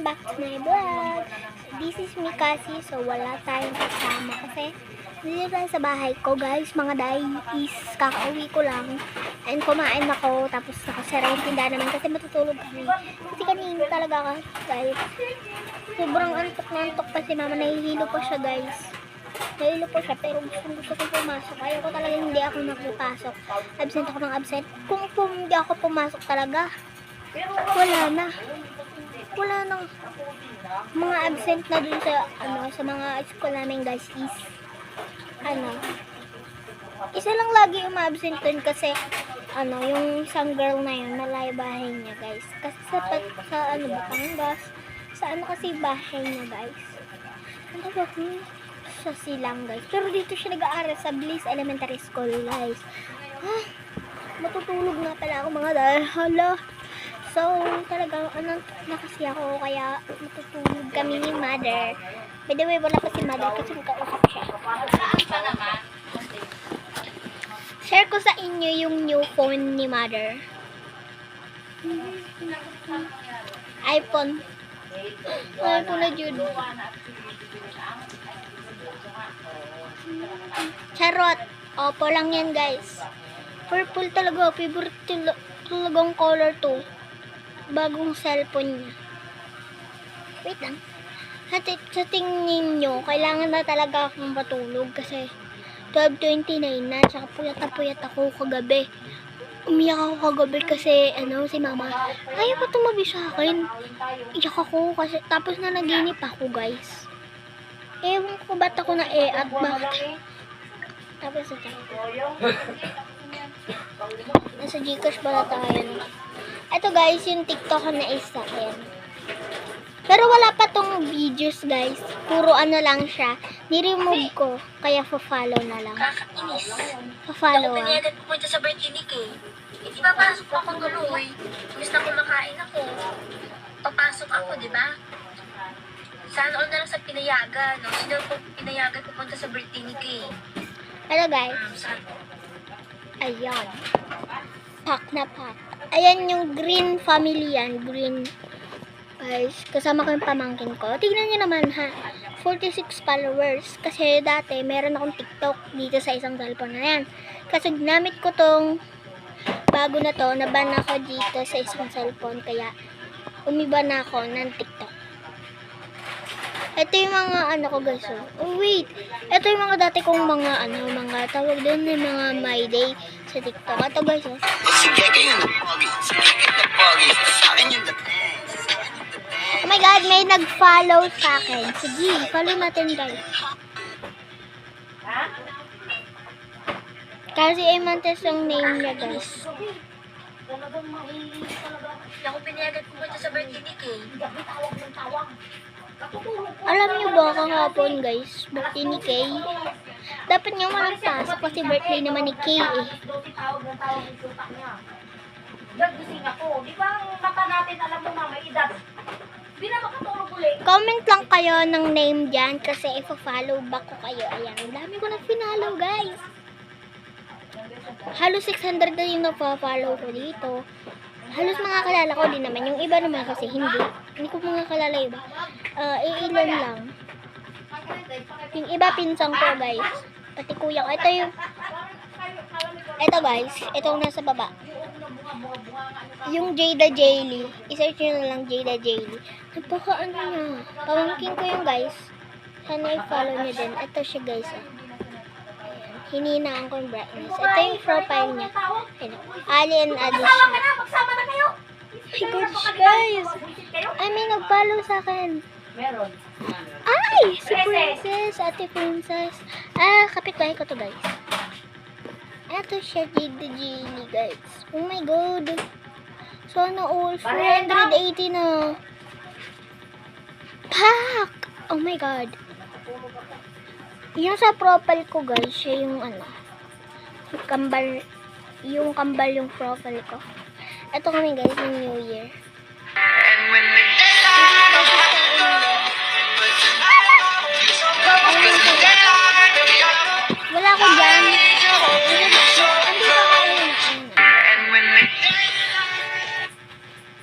back to my vlog. This is me kasi, so wala tayong kasama kasi dito tayo sa bahay ko guys. Mga is kakauwi ko lang and kumain ako tapos nakasara yung tindahan naman kasi matutulog kami. Kasi kanina talaga guys, sobrang antok na antok pa si mama, nahihilo pa siya guys. Nahihilo po siya pero gusto ko pumasok. Ayaw ko talaga hindi ako nakapasok. Absent ako ng absent. Kung hindi ako pumasok talaga, wala nang mga absent na dun sa sa mga school namin guys is isa lang lagi yung ma-absent dun kasi yung isang girl na yun malayo bahay niya guys kasi sa Batangas sa kasi bahay niya guys sa Silang guys, pero dito siya nag-aaral sa Bliss Elementary School guys. Matutulog nga pala ako mga dahil hala. So, talagang na kasi ako, kaya matutulog kami ni mother. By the way, wala pa si mother kasi magkausap siya. Share ko sa inyo yung new phone ni mother. iPhone na Jude. Charot. Opo lang yan guys. Purple talaga. Favorite talagang color to. Bagong cellphone niya. Wait lang. Sa tingin nyo, kailangan na talaga akong matulog kasi 12:29 na. Tsaka puyat ako kagabi. Umiyak ako kagabi kasi si mama ayaw pa tumabi sa akin. Iyak ako kasi tapos na naginip ako guys. Ewan ko ba't ako na at bakit. Tapos ito. Nasa Gcash pala tayo. Ito guys, yung TikTok na isa. Ayan. Pero wala pa tong videos guys. Puro lang siya. Ni-remove ko. Kaya fa-follow na lang. Kakainis. Pa-follow Ako pinayagan pupunta sa birthday ni Kay. Hindi ba pasok ako ng galoy? Imbis na kumakain ako. Papasok ako, di ba? Sana all na lang sa pinayagan. No? Sino po pinayagan pupunta sa birthday ni Kay? Hello guys. Ayan. Pack na pack. Ayan yung green family yan. Green. Guys, kasama ko yung pamangkin ko. Tignan nyo naman ha. 46 followers. Kasi dati, meron akong TikTok dito sa isang cellphone na yan. Kasi ginamit ko tong bago na to. Naban ako dito sa isang cellphone. Kaya, umiba na ako ng TikTok. Ito yung mga ko guys. Oh wait. Ito yung mga dati kong mga mga tawag doon yung mga my day sa TikTok. Ito guys. Oh my god, may nag-follow sa akin. Sige, follow natin guys. Kasi Emantes yung name niya guys. Ako pinayagan pupunta sa birthday ni Kay. Alam niyo ba kahapon guys, birthday ni Kay? Dapat nga walang pasok kasi birthday naman ni Kay eh. Nagdusing ako. Di ba ang mata natin, alam mo mama, edad. Di na makatulog ulit. Comment lang kayo ng name dyan kasi i-follow back ko kayo. Ayan, ang dami ko na finalo guys. Halos 600 na yung nagpa-follow ko dito. Halos mga kalala ko din naman. Yung iba naman kasi hindi. Hindi ko mga kalala iba. Ilan lang. Yung iba pinsang ko guys. Pati kuya ko. Ito guys. Itong nasa baba. Yung Jada Jaylee. I-search nyo na lang Jada Jaylee. Napaka niya. Pamangkin ko yung guys. Sana i-follow nyo din. Ito siya guys. Hininaan ko yung brightness. Ito yung profile niya. Alien Edition. Magsama na kayo. My gosh, guys. I mean, nag-follow sa akin. Meron. Ay! Si Princess. Ate Princess. Kapitbahay ko to guys. Ito siya, Jade Genie guys. Oh my god. Sana all 480 na. Pack! Oh my god. Yung sa profile ko guys, siya yung yung kambal yung profile ko. Ito kami guys, yung New Year. Wala ko dyan.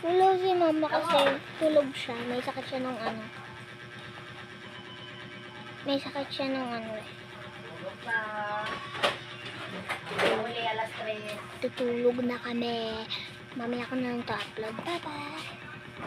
Wala si mama kasi Tulog siya. May sakit siya nung ano. May sakit siya nung ano eh. Tulog na. Uli alas 3. Tutulog na kami. Mamaya ko na lang to upload. Bye-bye.